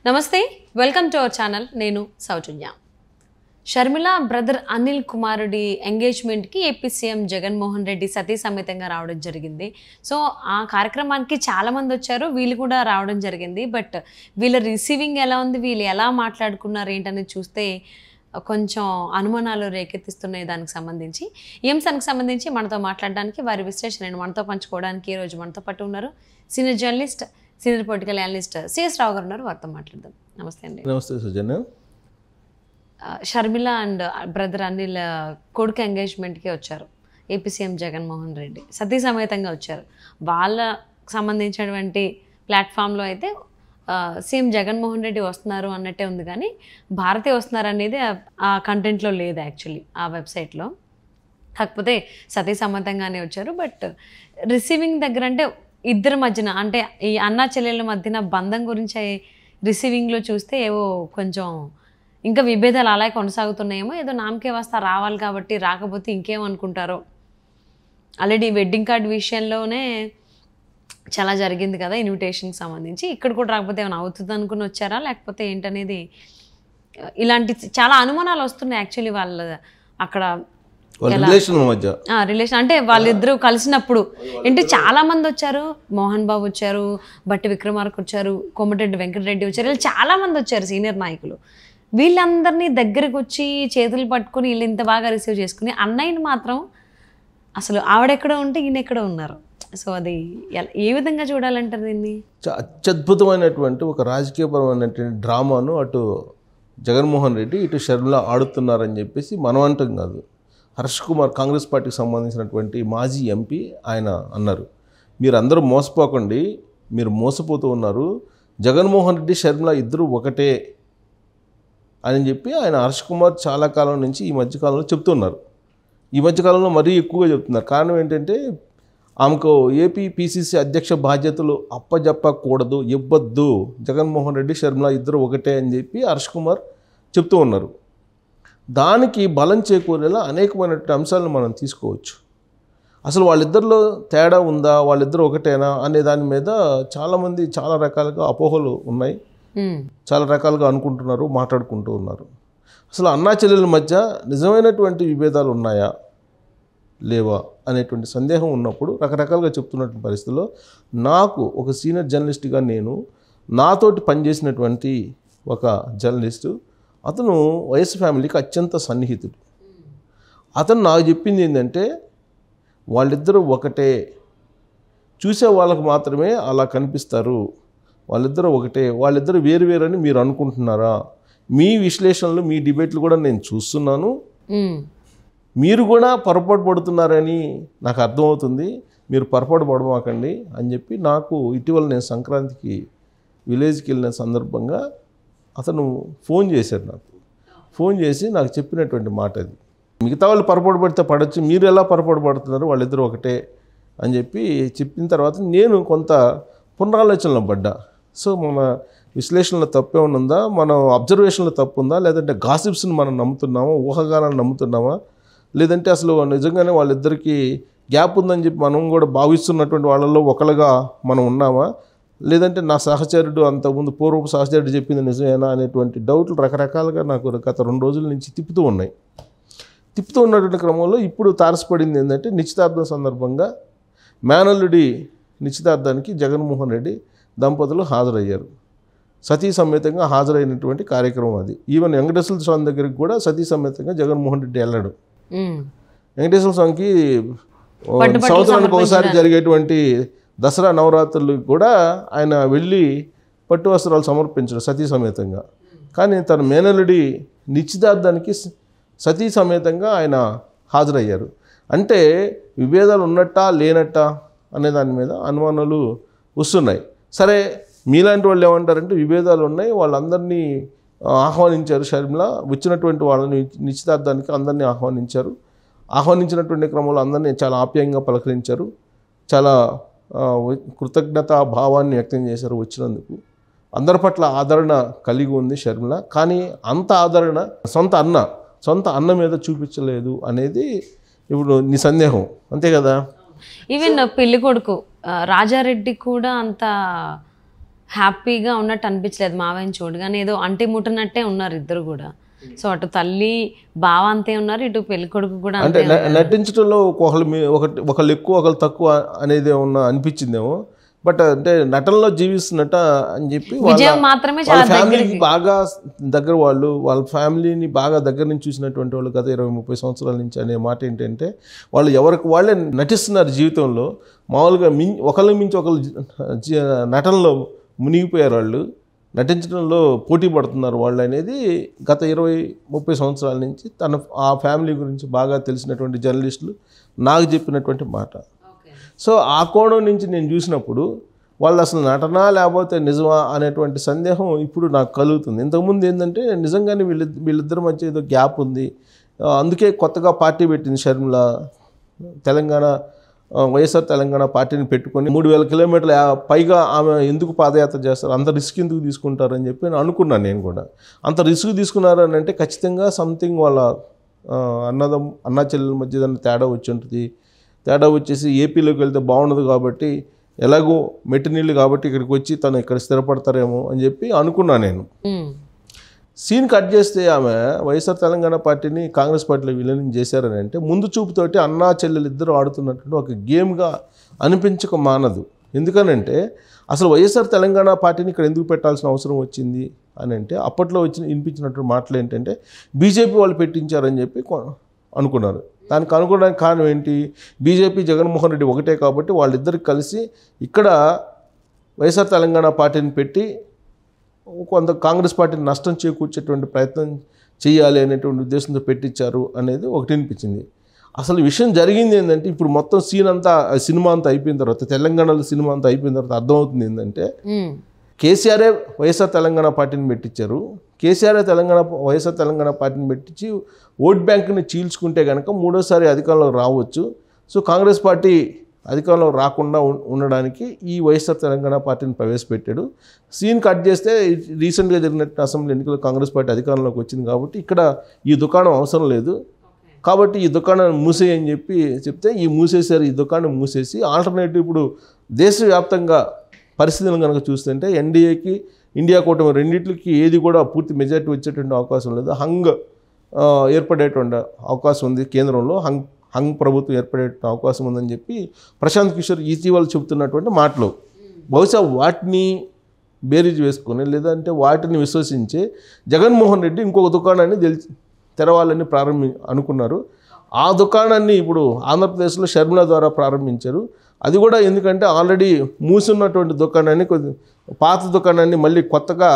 నమస్తే, welcome to our channel. నేను సౌజన్య. Sharmila brother Anil కుమారుడి ఎంగేజ్మెంట్కి ఏపీ సీఎం జగన్మోహన్ రెడ్డి సతీ సమేతంగా రావడం జరిగింది. సో ఆ కార్యక్రమానికి చాలామంది వచ్చారు, వీళ్ళు కూడా రావడం జరిగింది. బట్ వీళ్ళ రిసీవింగ్ ఎలా ఉంది, వీళ్ళు ఎలా మాట్లాడుకున్నారు ఏంటనేది చూస్తే కొంచెం అనుమానాలు రేకెత్తిస్తున్నాయి. దానికి సంబంధించి ఈ అంశానికి సంబంధించి మనతో మాట్లాడడానికి, వారి విశ్లేషణను మనతో పంచుకోవడానికి ఈరోజు మనతో పాటు ఉన్నారు senior journalist, senior political analyst CS Rao garu ఉన్నారు. వారితో మాట్లాడదాం. నమస్తే అండి. నమస్తే సుజన్య. షర్మిల అండ్ బ్రదర్ అనిల్ కొడుకు ఎంగేజ్మెంట్కి వచ్చారు ఏపీ సీఎం జగన్మోహన్ రెడ్డి, సతీ సమేతంగా వచ్చారు. వాళ్ళకు సంబంధించినటువంటి ప్లాట్ఫామ్లో అయితే సీఎం జగన్మోహన్ రెడ్డి వస్తున్నారు అన్నట్టే ఉంది, కానీ భారతి వస్తున్నారు అనేది ఆ కంటెంట్లో లేదు యాక్చువల్లీ ఆ వెబ్సైట్లో. కాకపోతే సతీ సమేతంగానే వచ్చారు. బట్ రిసీవింగ్ దగ్గర అంటే ఇద్దరి మధ్యన, అంటే ఈ అన్నా చెల్లెళ్ళ మధ్యన బంధం గురించి రిసీవింగ్లో చూస్తే ఏవో కొంచెం ఇంకా విభేదాలు అలాగే కొనసాగుతున్నాయేమో. ఏదో నామకే వస్తా రావాలి కాబట్టి, రాకపోతే ఇంకేమనుకుంటారో. ఆల్రెడీ వెడ్డింగ్ కార్డ్ విషయంలోనే చాలా జరిగింది కదా ఇన్విటేషన్కి సంబంధించి. ఇక్కడ కూడా రాకపోతే ఏమైనా అవుతుంది అనుకుని వచ్చారా లేకపోతే ఏంటనేది, ఇలాంటి చాలా అనుమానాలు వస్తున్నాయి యాక్చువల్లీ. వాళ్ళ అక్కడ రిలేషన్ అంటే వాళ్ళిద్దరూ కలిసినప్పుడు ఏంటి, చాలా మంది వచ్చారు. మోహన్ బాబు వచ్చారు, బట్టి విక్రమార్క వచ్చారు, కోమటిరెడ్డి వెంకటరెడ్డి వచ్చారు, వీళ్ళు చాలా మంది వచ్చారు సీనియర్ నాయకులు. వీళ్ళందరినీ దగ్గరికి వచ్చి చేతులు పట్టుకుని వీళ్ళు ఇంత బాగా రిసీవ్ చేసుకుని, అన్నయ్యని మాత్రం అసలు ఆవిడెక్కడ ఉంటే ఈయన ఎక్కడ ఉన్నారు. సో అది ఏ విధంగా చూడాలంటారు దీన్ని? అత్యద్భుతమైనటువంటి ఒక రాజకీయపరమైనటువంటి డ్రామాను అటు జగన్మోహన్ రెడ్డి ఇటు షర్మిల ఆడుతున్నారని చెప్పేసి మనం అంటాం కాదు. హర్ష్ కుమార్, కాంగ్రెస్ పార్టీకి సంబంధించినటువంటి మాజీ ఎంపీ, ఆయన అన్నారు, మీరు అందరూ మోసపోకండి, మీరు మోసపోతూ ఉన్నారు, జగన్మోహన్ రెడ్డి షర్మిల ఇద్దరు ఒకటే అని చెప్పి ఆయన హర్ష్ కుమార్ చాలా కాలం నుంచి ఈ మధ్యకాలంలో చెప్తున్నారు. ఈ మధ్యకాలంలో మరీ ఎక్కువగా చెప్తున్నారు. కారణం ఏంటంటే ఆమెకు ఏపీ పిసిసి అధ్యక్ష బాధ్యతలు అప్పజెప్పకూడదు, ఇవ్వద్దు, జగన్మోహన్ రెడ్డి షర్మిల ఇద్దరు ఒకటే అని చెప్పి హర్ష్ కుమార్ చెప్తూ ఉన్నారు. దానికి బలం చేకూరేలా అనేకమైనటువంటి అంశాలను మనం తీసుకోవచ్చు. అసలు వాళ్ళిద్దరిలో తేడా ఉందా, వాళ్ళిద్దరు ఒకటేనా అనే దాని మీద చాలామంది చాలా రకాలుగా అపోహలు ఉన్నాయి, చాలా రకాలుగా అనుకుంటున్నారు, మాట్లాడుకుంటూ ఉన్నారు. అసలు అన్నా చెల్లెల మధ్య నిజమైనటువంటి విభేదాలు ఉన్నాయా లేవా అనేటువంటి సందేహం ఉన్నప్పుడు రకరకాలుగా చెప్తున్నటువంటి పరిస్థితుల్లో నాకు ఒక సీనియర్ జర్నలిస్ట్గా, నేను నాతోటి పనిచేసినటువంటి ఒక జర్నలిస్టు, అతను వైఎస్ ఫ్యామిలీకి అత్యంత సన్నిహితుడు. అతను నాకు చెప్పింది ఏంటంటే వాళ్ళిద్దరూ ఒకటే, చూసే వాళ్ళకు మాత్రమే అలా కనిపిస్తారు, వాళ్ళిద్దరూ ఒకటే, వాళ్ళిద్దరూ వేరు వేరని మీరు అనుకుంటున్నారా? మీ విశ్లేషణలు, మీ డిబేట్లు కూడా నేను చూస్తున్నాను, మీరు కూడా పొరపాటు పడుతున్నారని నాకు అర్థమవుతుంది, మీరు పొరపాటు పడమాకండి అని చెప్పి నాకు ఇటీవల నేను సంక్రాంతికి విలేజ్కి వెళ్ళిన సందర్భంగా అతను ఫోన్ చేశాడు. నాకు ఫోన్ చేసి నాకు చెప్పినటువంటి మాట అది. మిగతా వాళ్ళు పొరపాటు పడితే పడవచ్చు, మీరు ఎలా పొరపాటు పడుతున్నారు, వాళ్ళిద్దరూ ఒకటే అని చెప్పి చెప్పిన తర్వాత నేను కొంత పునరాలోచనలో పడ్డా. సో మన విశ్లేషణలో తప్పే ఉందా, మన అబ్జర్వేషన్లో తప్పు ఉందా, లేదంటే గాసిప్స్ని మనం నమ్ముతున్నామా, ఊహాగానాలను నమ్ముతున్నామా, లేదంటే అసలు నిజంగానే వాళ్ళిద్దరికీ గ్యాప్ ఉందని చెప్పి మనం కూడా భావిస్తున్నటువంటి వాళ్ళల్లో ఒకళ్ళగా మనం ఉన్నామా, లేదంటే నా సహచరుడు అంతకుముందు పూర్వపు సహచరుడు చెప్పింది నిజమేనా అనేటువంటి డౌట్లు రకరకాలుగా నాకు గత 2 రోజుల నుంచి తిప్పుతూ ఉన్నటువంటి క్రమంలో ఇప్పుడు తారసపడింది ఏంటంటే, నిశ్చితార్థం సందర్భంగా మేనల్లుడి నిశ్చితార్థానికి జగన్మోహన్ రెడ్డి దంపతులు హాజరయ్యారు. సతీ సమేతంగా హాజరైనటువంటి కార్యక్రమం అది. ఈవెన్ వెంకటేశ్వర స్వామి దగ్గరికి కూడా సతీ సమేతంగా జగన్మోహన్ రెడ్డి వెళ్ళాడు. వెంకటేశ్వర స్వామికి సంవత్సరానికి ఒకసారి జరిగేటువంటి దసరా నవరాత్రులకు కూడా ఆయన వెళ్ళి పట్టు వస్త్రాలు సమర్పించాడు సతీ సమేతంగా. కానీ తన మేనల్లుడి నిశ్చితార్థానికి సతీ సమేతంగా ఆయన హాజరయ్యారు. అంటే విభేదాలు ఉన్నట్టా లేనట్టా అనే దాని మీద అనుమానాలు వస్తున్నాయి. సరే, మీలాంటి వాళ్ళు ఏమంటారంటే విభేదాలు ఉన్నాయి, వాళ్ళందరినీ ఆహ్వానించారు. షర్మిల వచ్చినటువంటి వాళ్ళని నిశ్చితార్థానికి అందరినీ ఆహ్వానించినటువంటి క్రమంలో అందరినీ చాలా ఆప్యాయంగా పలకరించారు, చాలా కృతజ్ఞతా భావాన్ని వ్యక్తం చేశారు వచ్చినందుకు. అందరి పట్ల ఆదరణ కలిగి ఉంది షర్మిల. కానీ అంత ఆదరణ సొంత అన్న మీద చూపించలేదు అనేది ఇప్పుడు నీ సందేహం, అంతే కదా? ఈవెన్ పెళ్లి కొడుకు రాజారెడ్డి కూడా అంత హ్యాపీగా ఉన్నట్టు అనిపించలేదు మావయ్యని చూడగానే, ఏదో అంటి ముట్టనట్టే ఉన్నారు ఇద్దరు కూడా. సో అటు తల్లి బావ అంతే ఉన్నారు, ఇటు పెళ్లి కొడుకు కూడా అంటే నటించడంలో ఒకళ్ళు ఎక్కువ ఒకళ్ళు తక్కువ అనేది ఏమన్నా అనిపించిందేమో. బట్ అంటే నటనలో జీవిస్తున్నట్ట అని చెప్పి వాళ్ళ ఫ్యామిలీకి బాగా దగ్గర వాళ్ళు, వాళ్ళ ఫ్యామిలీని బాగా దగ్గర నుంచి చూసినటువంటి వాళ్ళు గత 20-30 సంవత్సరాల నుంచి అనే మాట ఏంటంటే, వాళ్ళు ఎవరికి వాళ్ళే నటిస్తున్నారు జీవితంలో. మామూలుగా ఒకళ్ళ మించి ఒకళ్ళు నటనలో మునిగిపోయారు, వాళ్ళు నటించడంలో పోటీ పడుతున్నారు వాళ్ళు అనేది గత 20-30 సంవత్సరాల నుంచి ఆ ఫ్యామిలీ గురించి బాగా తెలిసినటువంటి జర్నలిస్టులు నాకు చెప్పినటువంటి మాట. సో ఆ కోణం నుంచి నేను చూసినప్పుడు వాళ్ళు అసలు నటన లేకపోతే నిజమా అనేటువంటి సందేహం ఇప్పుడు నాకు కలుగుతుంది. ఇంతకుముందు ఏంటంటే నిజంగానే వీళ్ళిద్దరి మధ్య ఏదో గ్యాప్ ఉంది, అందుకే కొత్తగా పార్టీ పెట్టింది షర్మిల. వైఎస్ఆర్ తెలంగాణ పార్టీని పెట్టుకొని 3000 కిలోమీటర్ల పైగా ఆమె ఎందుకు పాదయాత్ర చేస్తారు, అంత రిస్క్ ఎందుకు తీసుకుంటారని చెప్పి నేను అనుకున్నాను. నేను కూడా అంత రిస్క్ తీసుకున్నారు అని అంటే ఖచ్చితంగా సంథింగ్ వాళ్ళ అన్నా చెల్లెల మధ్య ఏదైనా తేడా వచ్చి ఉంటుంది. తేడా వచ్చేసి ఏపీలోకి వెళ్తే బాగుండదు కాబట్టి, ఎలాగో మెట్టి నీళ్ళు కాబట్టి ఇక్కడికి వచ్చి తను ఇక్కడ స్థిరపడతారేమో అని చెప్పి అనుకున్నాను నేను. సీన్ కట్ చేస్తే ఆమె వైఎస్ఆర్ తెలంగాణ పార్టీని కాంగ్రెస్ పార్టీలో విలీనం చేశారని అంటే ముందు చూపుతోటి అన్నా చెల్లెలు ఇద్దరు ఆడుతున్నట్టు ఒక గేమ్గా అనిపించక మానదు. ఎందుకనంటే అసలు వైఎస్ఆర్ తెలంగాణ పార్టీని ఇక్కడ ఎందుకు పెట్టాల్సిన అవసరం వచ్చింది అని అంటే అప్పట్లో వినిపించినటువంటి మాటలు ఏంటంటే బీజేపీ వాళ్ళు పెట్టించారని చెప్పి అనుకున్నారు. దానికి అనుకోవడానికి కారణం ఏంటి, బీజేపీ జగన్మోహన్ రెడ్డి ఒకటే కాబట్టి వాళ్ళిద్దరికి కలిసి ఇక్కడ వైఎస్ఆర్ తెలంగాణ పార్టీని పెట్టి కొంత కాంగ్రెస్ పార్టీని నష్టం చేకూర్చేటువంటి ప్రయత్నం చేయాలి అనేటువంటి ఉద్దేశంతో పెట్టించారు అనేది ఒకటి అనిపించింది. అసలు విషయం జరిగింది ఏంటంటే ఇప్పుడు మొత్తం సినిమా అంతా అయిపోయిన తర్వాత, తెలంగాణలో సినిమా అంతా అయిపోయిన తర్వాత అర్థమవుతుంది ఏంటంటే కేసీఆరే వైఎస్ఆర్ తెలంగాణ పార్టీని పెట్టించారు. కేసీఆర్ వైఎస్ఆర్ తెలంగాణ పార్టీని పెట్టించి ఓట్ బ్యాంక్ని చీల్చుకుంటే కనుక మూడోసారి అధికారంలోకి రావచ్చు. సో కాంగ్రెస్ పార్టీ అధికారంలో రాకుండా ఉండడానికి ఈ వైఎస్ఆర్ తెలంగాణ పార్టీని ప్రవేశపెట్టాడు. సీన్ కట్ చేస్తే రీసెంట్గా జరిగినట్టు అసెంబ్లీ ఎన్నికల్లో కాంగ్రెస్ పార్టీ అధికారంలోకి వచ్చింది కాబట్టి ఇక్కడ ఈ దుకాణం అవసరం లేదు కాబట్టి ఈ దుకాణాన్ని మూసేయని చెప్పి చెప్తే మూసేశారు. ఈ దుకాణం మూసేసి ఆల్టర్నేటివ్ ఇప్పుడు దేశవ్యాప్తంగా పరిస్థితులను కనుక చూస్తుంటే ఎన్డీఏకి ఇండియా కూటమి రెండింటికి ఏది కూడా పూర్తి మెజారిటీ వచ్చేటువంటి అవకాశం లేదు. హంగ్ ఏర్పడేటువంటి అవకాశం ఉంది, కేంద్రంలో హంగ్ ప్రభుత్వం ఏర్పడే అవకాశం ఉందని చెప్పి ప్రశాంత్ కిషోర్ ఇటీవల చెబుతున్నటువంటి మాటలు. బహుశా వాటిని బేరీజ్ వేసుకొని లేదంటే వాటిని విశ్వసించే జగన్మోహన్ రెడ్డి ఇంకొక దుకాణాన్ని తెరవాలని అనుకున్నారు. ఆ దుకాణాన్ని ఇప్పుడు ఆంధ్రప్రదేశ్లో షర్మిల ద్వారా ప్రారంభించారు. అది కూడా ఎందుకంటే ఆల్రెడీ మూసున్నటువంటి దుకాణాన్ని పాత దుకాణాన్ని మళ్ళీ కొత్తగా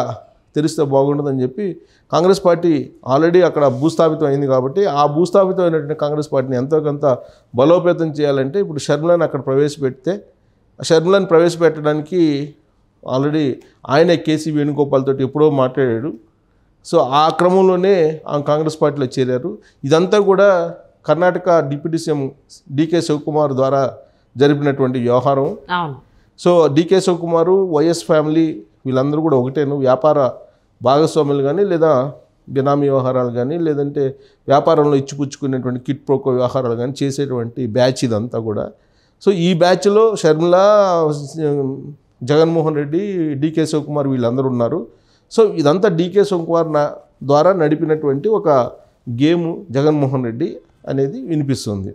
తెరిస్తే బాగుంటుందని చెప్పి కాంగ్రెస్ పార్టీ ఆల్రెడీ అక్కడ భూస్థాపితం అయింది కాబట్టి ఆ భూస్థాపితమైనటువంటి కాంగ్రెస్ పార్టీని ఎంతో కొంత బలోపేతం చేయాలంటే ఇప్పుడు షర్మిలను అక్కడ షర్మిలను ప్రవేశపెట్టడానికి ఆల్రెడీ ఆయనే కేసీ వేణుగోపాల్ తోటి ఎప్పుడో మాట్లాడాడు. సో ఆ క్రమంలోనే ఆ కాంగ్రెస్ పార్టీలో చేరారు. ఇదంతా కూడా కర్ణాటక డిప్యూటీ సీఎం డీకే శివకుమార్ ద్వారా జరిపినటువంటి వ్యవహారం. సో డీకే శివకుమారు, వైఎస్ ఫ్యామిలీ వీళ్ళందరూ కూడా ఒకటేను. వ్యాపార భాగస్వాములు కానీ లేదా బినామీ వ్యవహారాలు కానీ లేదంటే వ్యాపారంలో ఇచ్చిపుచ్చుకునేటువంటి కిట్ ప్రోకో వ్యవహారాలు కానీ చేసేటువంటి బ్యాచ్ ఇదంతా కూడా. సో ఈ బ్యాచ్లో షర్మిల, జగన్మోహన్ రెడ్డి, డీకే శివకుమార్ వీళ్ళందరూ ఉన్నారు. సో ఇదంతా డీకే శివకుమార్ ద్వారా నడిపినటువంటి ఒక గేము జగన్మోహన్ రెడ్డి అనేది వినిపిస్తుంది.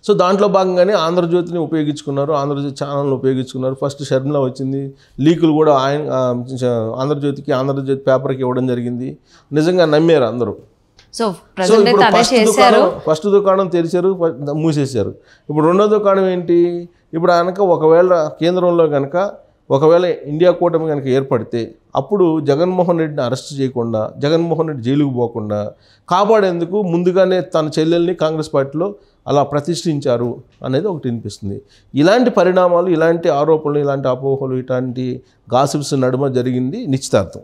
సో దాంట్లో భాగంగానే ఆంధ్రజ్యోతిని ఉపయోగించుకున్నారు, ఆంధ్రజ్యోతి ఛానల్ని ఉపయోగించుకున్నారు. ఫస్ట్ షర్మిల వచ్చింది, లీకులు కూడా ఆంధ్రజ్యోతికి పేపర్కి ఇవ్వడం జరిగింది. నిజంగా నమ్మారు అందరూ. సో ఇప్పుడు ఫస్ట్ దుకాణం తెరిచారు, మూసేశారు. ఇప్పుడు రెండో దుకాణం ఏంటి, ఇప్పుడు కనుక ఒకవేళ కేంద్రంలో కనుక ఇండియా కూటమి కనుక ఏర్పడితే అప్పుడు జగన్మోహన్ రెడ్డిని అరెస్ట్ చేయకుండా, జగన్మోహన్ రెడ్డి జైలుకు పోకుండా కాపాడేందుకు ముందుగానే తన చెల్లెల్ని కాంగ్రెస్ పార్టీలో అలా ప్రతిష్ఠించారు అనేది ఒకటి వినిపిస్తుంది. ఇలాంటి పరిణామాలు, ఇలాంటి ఆరోపణలు, ఇలాంటి అపోహలు, ఇలాంటి గాసిప్స్ నడుమ జరిగింది నిశ్చితార్థం.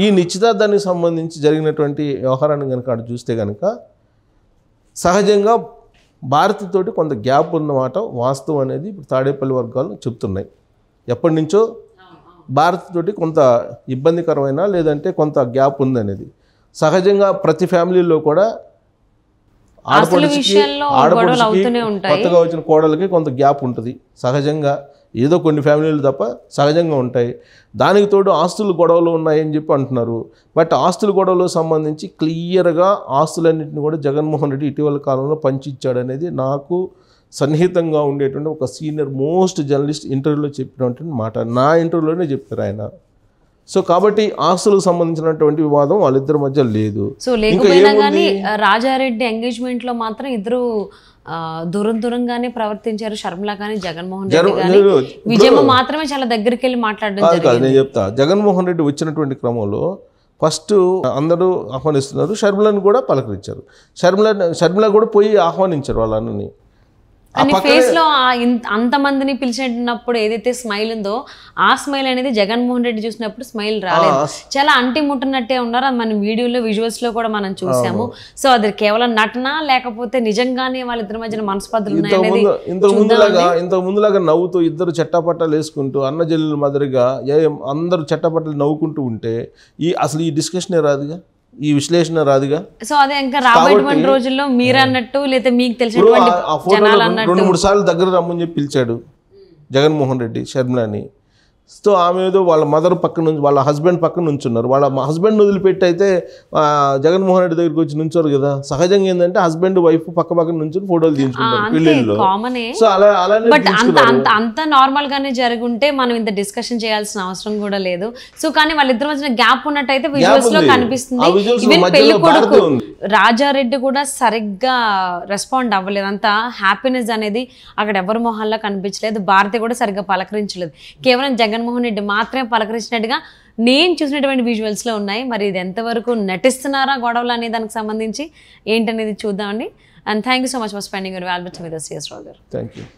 ఈ నిశ్చితార్థానికి సంబంధించి జరిగినటువంటి వ్యవహారాన్ని కనుక అటు చూస్తే కనుక సహజంగా భారతితోటి కొంత గ్యాప్ ఉన్నమాట వాస్తవం అనేది ఇప్పుడు తాడేపల్లి వర్గాలు చెప్తున్నాయి. ఎప్పటి నుంచో భారతితోటి కొంత ఇబ్బందికరమైన లేదంటే కొంత గ్యాప్ ఉందనేది సహజంగా ప్రతి ఫ్యామిలీలో కూడా ఆడపడుచుకి కొత్తగా వచ్చిన కోడలకి కొంత గ్యాప్ ఉంటుంది సహజంగా. ఏదో కొన్ని ఫ్యామిలీలు తప్ప సహజంగా ఉంటాయి. దానికి తోడు ఆస్తులు గొడవలు ఉన్నాయని చెప్పి అంటున్నారు. బట్ ఆస్తుల గొడవలకు సంబంధించి క్లియర్గా ఆస్తులన్నింటినీ కూడా జగన్మోహన్ రెడ్డి ఇటీవల కాలంలో పంచిచ్చాడనేది నాకు సన్నిహితంగా ఉండేటువంటి ఒక సీనియర్ మోస్ట్ జర్నలిస్ట్ ఇంటర్వ్యూలో చెప్పినటువంటి మాట. నా ఇంటర్వ్యూలోనే చెప్పారు ఆయన. సో కాబట్టి ఆస్తులకు సంబంధించినటువంటి వివాదం వాళ్ళిద్దరి మధ్య లేదు. సో లేకపోయినా కానీ రాజారెడ్డి ఎంగేజ్మెంట్ లో మాత్రం ఇద్దరు దూరంగానే ప్రవర్తించారు. షర్మిల కానీ జగన్మోహన్ రెడ్డి కానీ విజయమ్మ మాత్రమే చాలా దగ్గరికి వెళ్ళి మాట్లాడడం జరిగింది. నేను చెప్తా, జగన్మోహన్ రెడ్డి వచ్చినటువంటి క్రమంలో ఫస్ట్ అందరూ ఆహ్వానిస్తున్నారు, షర్మిలను కూడా పలకరించారు. షర్మిల కూడా పోయి ఆహ్వానించారు వాళ్ళ అన్నని. ఫేస్ లో అంతమందిని పిలిచినప్పుడు ఏదైతే స్మైల్ ఉందో ఆ స్మైల్ అనేది జగన్మోహన్ రెడ్డి చూసినప్పుడు స్మైల్ రాలేదు. చాలా అంటి ముట్టనట్టే ఉన్నారు. అది మనం వీడియోలో విజువల్స్ లో కూడా మనం చూసాము. సో అది కేవలం నటన లేకపోతే నిజంగానే వాళ్ళిద్దరి మధ్యన మనస్పర్ధలు ఉన్నాయనేది ఇంతకు ముందులాగా నవ్వుతూ ఇద్దరు చట్టపట్టాలు వేసుకుంటూ అన్న చెల్లెల మాదిరిగా అందరూ చట్టపట్టాలు నవ్వుకుంటూ ఉంటే అసలు ఈ డిస్కషనే రాదుగా, ఈ విశ్లేషణ రాదుగా. సో అదే ఇంకా రాబోయేటువంటి రోజుల్లో మీరు అన్నట్టు లేదా మీకు తెలిసినటువంటి జనాలు అన్నట్టు 2-3 సార్లు దగ్గర రమ్మని చెప్పి పిలిచాడు జగన్మోహన్ రెడ్డి షర్మిలని. సో ఆమె ఏదో వాళ్ళ మదర్ పక్కన నుంచి వాళ్ళ హస్బెండ్ పక్కన నుంచున్నారు. వాళ్ళ హస్బెండ్ వదిలిపెట్టి అయితే జగన్మోహన్ రెడ్డి దగ్గరికి వచ్చి నుంచోరు కదా. సహజంగా ఏంటంటే హస్బెండ్ వైఫ్ పక్కన నుంచి ఫోటోలు తీసుకుంటారు పెళ్ళిళ్ళు. సో బట్ అంత నార్మల్ గానే జరుగుంటే మనం ఇంత డిస్కషన్ చేయాల్సిన అవసరం కూడా లేదు. సో కానీ వాళ్ళిద్దరి మధ్య గ్యాప్ ఉన్నట్టయితే విజువల్స్ లో కనిపిస్తుంది. ఈవెన్ పెళ్లి కొడుకు రాజారెడ్డి కూడా సరిగ్గా రెస్పాండ్ అవ్వలేదు. అంత హ్యాపీనెస్ అనేది అక్కడ ఎవరి మొహాల్లో కనిపించలేదు. భారతి కూడా సరిగ్గా పలకరించలేదు. కేవలం జగన్మోహన్ రెడ్డి మాత్రమే పలకరించినట్టుగా నేను చూసినటువంటి విజువల్స్లో ఉన్నాయి. మరి ఇది ఎంతవరకు నటిస్తున్నారా గొడవలు అనే దానికి సంబంధించి ఏంటనేది చూద్దామండి. And thank you so much for spending your valuable time with us, CS Rao గారు. Thank you.